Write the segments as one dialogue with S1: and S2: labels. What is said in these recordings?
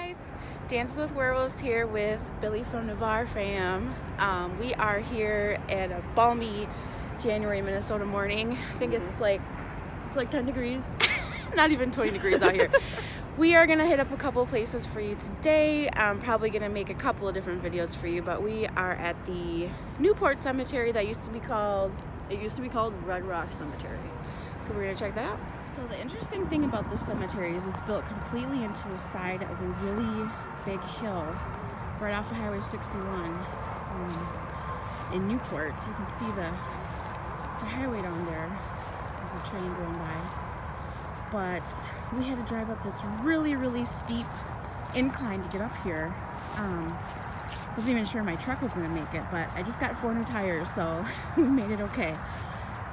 S1: guys, Dances with Werewolves here with Billy from Navarre Fam. We are here at a balmy January Minnesota morning. I think it's like
S2: 10 degrees.
S1: Not even 20 degrees out here. We are gonna hit up a couple places for you today. I'm probably gonna make a couple of different videos for you, but we are at the Newport Cemetery that used to be called...
S2: It used to be called Red Rock Cemetery.
S1: So we're gonna check that out. So the interesting thing about this cemetery is it's built completely into the side of a really big hill right off of Highway 61 in Newport. You can see the highway down there. There's a train going by. But we had to drive up this really steep incline to get up here. Wasn't even sure my truck was gonna make it, but I just got 4 new tires, so we made it okay.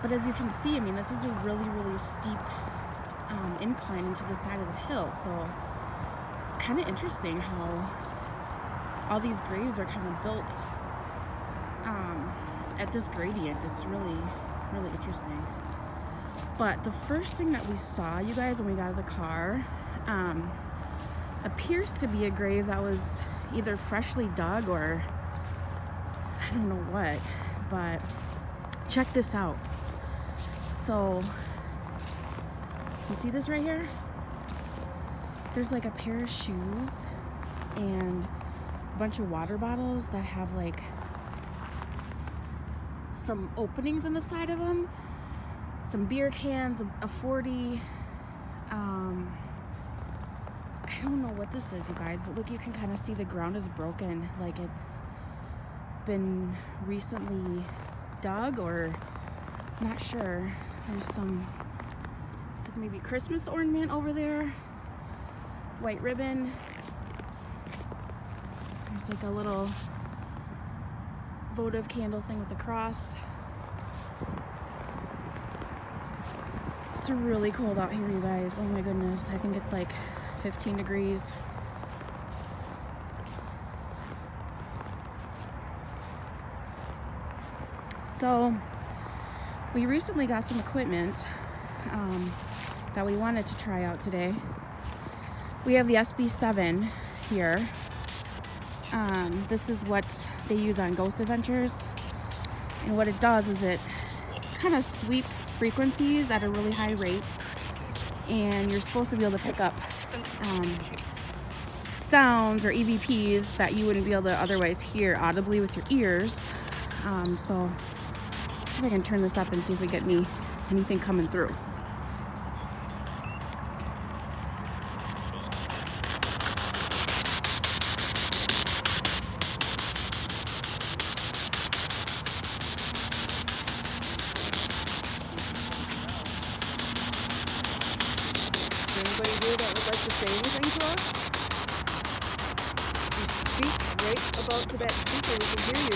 S1: But as you can see, I mean, this is a really steep incline into the side of the hill, so it's kind of interesting how all these graves are kind of built at this gradient. It's really interesting. But the first thing that we saw, you guys, when we got out of the car, appears to be a grave that was either freshly dug or I don't know what, but check this out. So you see this right here? There's like a pair of shoes and a bunch of water bottles that have like some openings in the side of them, some beer cans, a 40. I don't know what this is, you guys, but look, you can kind of see the ground is broken, like it's been recently dug, or not sure. There's some, it's like maybe Christmas ornament over there, white ribbon. There's like a little votive candle thing with a cross. It's really cold out here, you guys. Oh my goodness, I think it's like 15 degrees. So we recently got some equipment that we wanted to try out today. We have the SB7 here. This is what they use on Ghost Adventures, and what it does is it kind of sweeps frequencies at a really high rate, and you're supposed to be able to pick up sounds or EVPs that you wouldn't be able to otherwise hear audibly with your ears. So I can turn this up and see if we get anything coming through.
S2: Anybody here that would like to say anything to us? You speak right about to that speaker, we can hear you.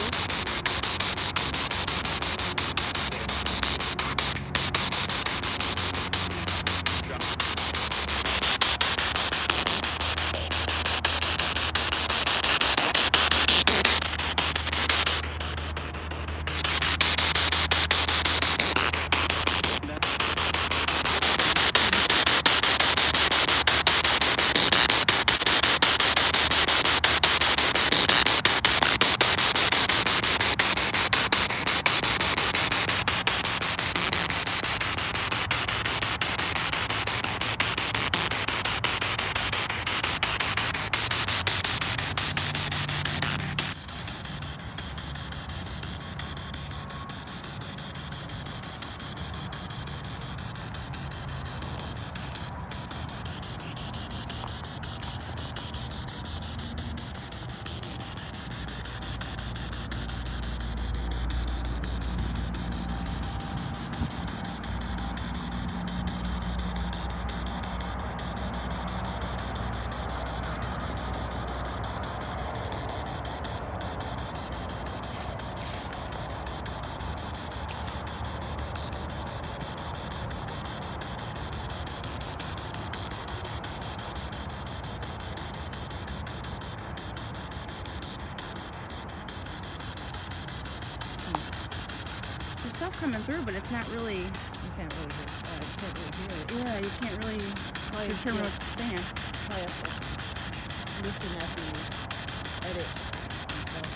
S1: Stuff coming through, but it's not really.
S2: You can't really hear it.
S1: Yeah, you can't really determine what it's saying.
S2: listen at the edit and stuff.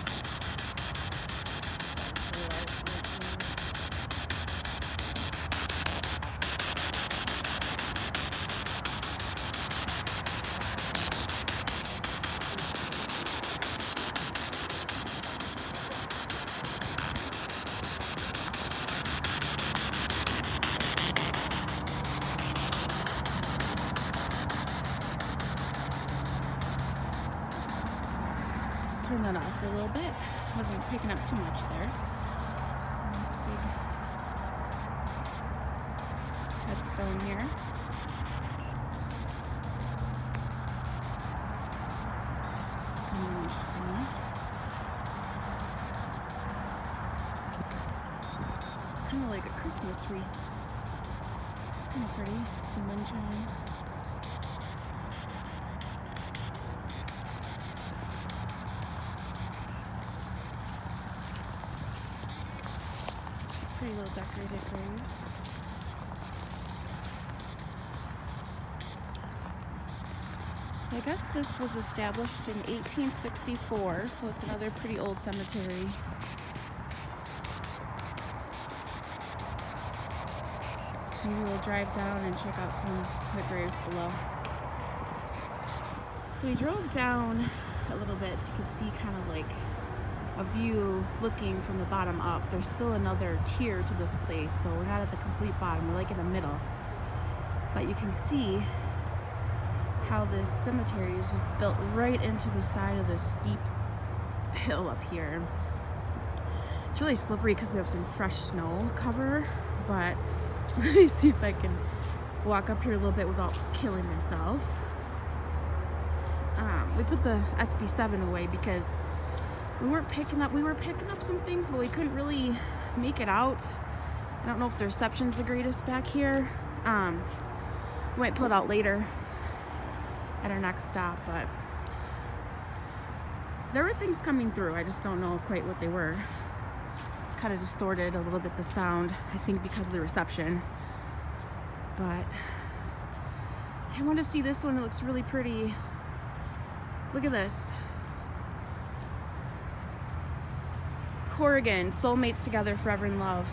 S1: Turn that off for a little bit. Wasn't picking up too much there. Nice big headstone here. It's kind of an interesting one. It's kind of like a Christmas wreath. It's kind of pretty. Some wind chimes. Pretty little decorated graves. So I guess this was established in 1864, so it's another pretty old cemetery. Maybe we'll drive down and check out some of the graves below. So we drove down a little bit so you can see kind of like a view looking from the bottom up. There's still another tier to this place, so we're not at the complete bottom, we're like in the middle. But you can see how this cemetery is just built right into the side of this steep hill up here. It's really slippery because we have some fresh snow cover, but let me see if I can walk up here a little bit without killing myself. We put the SB7 away because we were picking up some things, but we couldn't really make it out. I don't know if the reception's the greatest back here. We might pull it out later at our next stop, but there were things coming through. I just don't know quite what they were. Kind of distorted a little bit the sound, I think because of the reception. But I want to see this one. It looks really pretty. Look at this. Corrigan, soulmates together, forever in love.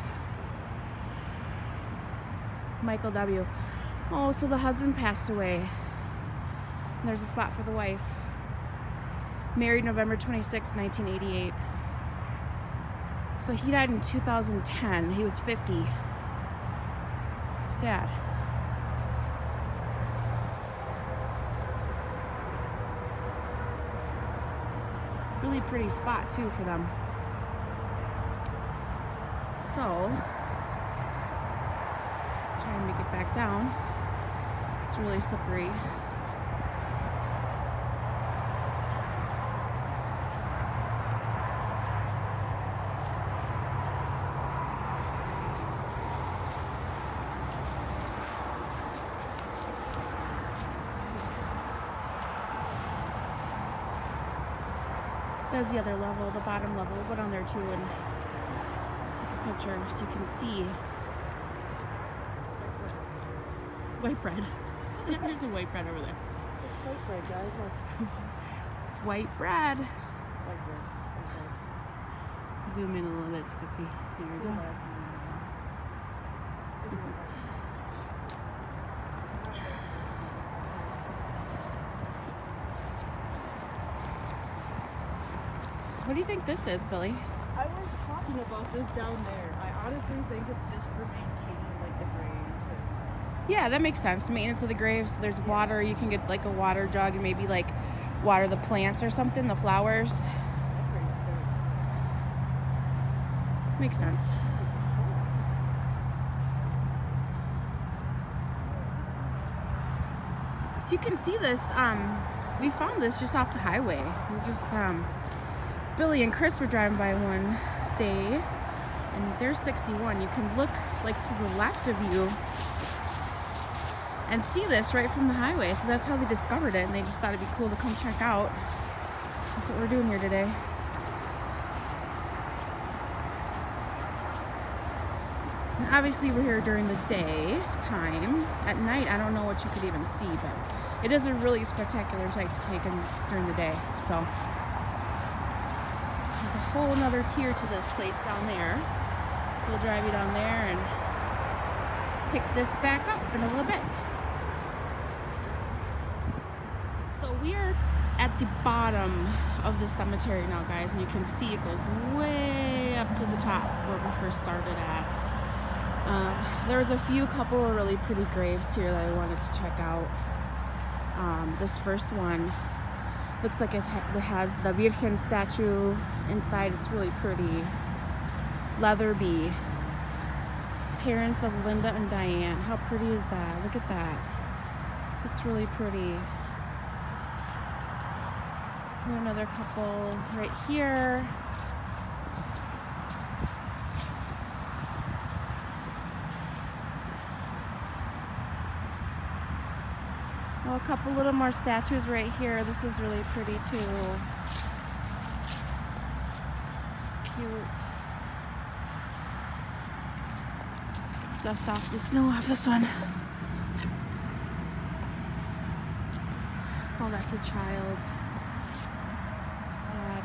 S1: Michael W. Oh, so the husband passed away. And there's a spot for the wife. Married November 26, 1988. So he died in 2010. He was 50. Sad. Really pretty spot too for them. So, try and make it back down. It's really slippery. There's the other level, the bottom level. We'll go down there too and take a picture so you can see. White bread. There's a white bread over there.
S2: It's white bread, guys. Look.
S1: White bread.
S2: White bread. Okay.
S1: Zoom in a little bit so you can see. There we go. What do you think this is, Billy?
S2: I was talking about this down there. I honestly think it's just for maintaining like the graves.
S1: Yeah, that makes sense. Maintenance of the graves. So there's water. You can get like a water jug and maybe like water the plants or something, the flowers. Makes sense. So you can see this. We found this just off the highway. We just Billy and Chris were driving by one day, and there's 61. You can look like to the left of you and see this right from the highway. So that's how they discovered it, and they just thought it'd be cool to come check out. That's what we're doing here today. And obviously we're here during the day time. At night, I don't know what you could even see, but it is a really spectacular sight to take in during the day. So there's a whole nother tier to this place down there. So we'll drive you down there and pick this back up in a little bit. So we are at the bottom of the cemetery now, guys, and you can see it goes way up to the top where we first started at. There was a couple of really pretty graves here that I wanted to check out. This first one looks like it has the Virgin statue inside. It's really pretty. Leatherby. Parents of Linda and Diane. How pretty is that? Look at that. It's really pretty. Another couple right here. Oh, a couple little more statues right here. This is really pretty too. Cute. Dust off the snow off this one. Oh, that's a child. Sad.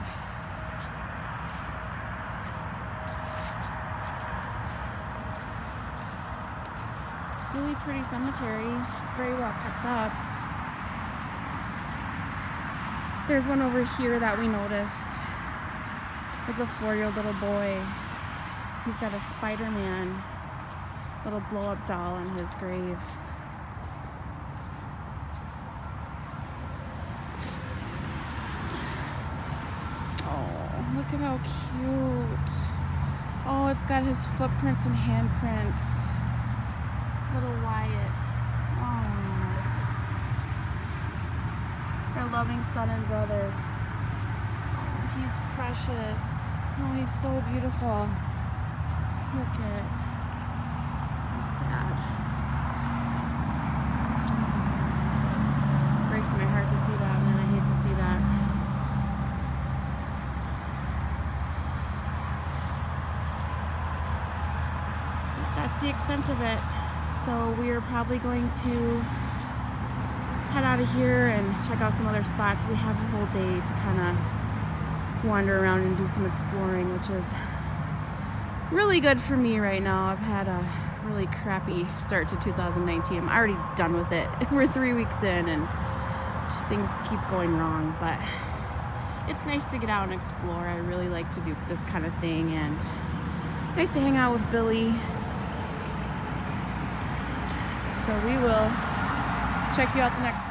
S1: Really pretty cemetery. It's very well kept up. There's one over here that we noticed. There's a 4-year-old little boy. He's got a Spider-Man little blow-up doll in his grave. Oh, look at how cute. Oh, it's got his footprints and handprints. Little Wyatt. Oh. Our loving son and brother. Oh, he's precious. Oh, he's so beautiful. Look at. Sad. Breaks my heart to see that, man. I hate to see that. That's the extent of it. So we are probably going to head out of here and check out some other spots. We have a whole day to kind of wander around and do some exploring, which is really good for me right now. I've had a really crappy start to 2019. I'm already done with it. We're 3 weeks in and just things keep going wrong, but it's nice to get out and explore. I really like to do this kind of thing, and nice to hang out with Billy. So we will check you out the next